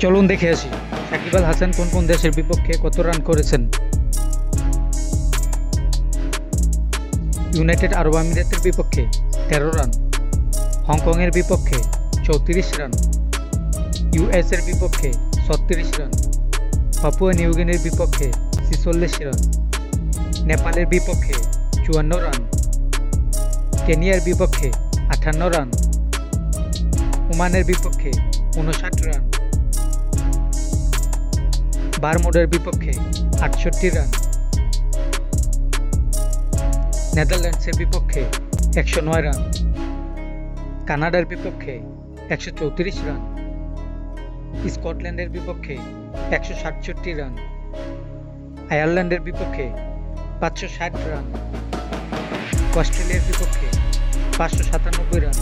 চলুন দেখে আসি সাকিব আল হাসান কোন কোন দেশের বিপক্ষে কত রান করেছেন। ইউনাইটেড আরব আমিরাতের বিপক্ষে 13 রান, হংকংয়ের বিপক্ষে 34 রান, ইউএস এর বিপক্ষে 36 রান, পাপুয়া নিউগিনির বিপক্ষে 46 রান, নেপালের বিপক্ষে 54 রান, কেনিয়ার বিপক্ষে 58 রান, ওমানের বিপক্ষে 59 রান, বারমুডার বিপক্ষে 68 রান, নেদারল্যান্ডসের বিপক্ষে 109 রান, কানাডার বিপক্ষে 134 রান, স্কটল্যান্ডের বিপক্ষে 167 রান, আয়ারল্যান্ডের বিপক্ষে 560 রান, অস্ট্রেলিয়ার বিপক্ষে 597 রান,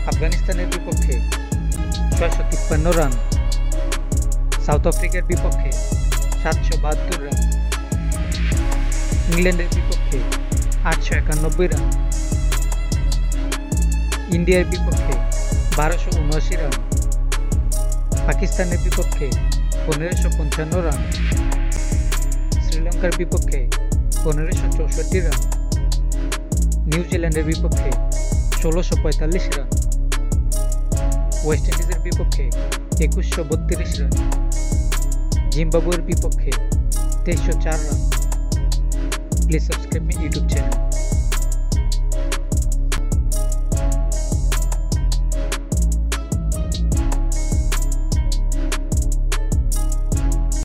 আফগানিস্তানের বিপক্ষে 653 রান, সাউথ আফ্রিকার বিপক্ষে 772 রান, ইংল্যান্ডের বিপক্ষে 891 রান, ইন্ডিয়ার বিপক্ষে 1279 রান, পাকিস্তানের বিপক্ষে 1555 রান, শ্রীলঙ্কার বিপক্ষে 1564 রান, নিউজিল্যান্ডের বিপক্ষে 1645 রান, ওয়েস্ট ইন্ডিজের বিপক্ষে 2132 রান, জিম্বাবুয়ের বিপক্ষে 2304 run. Please subscribe my YouTube channel.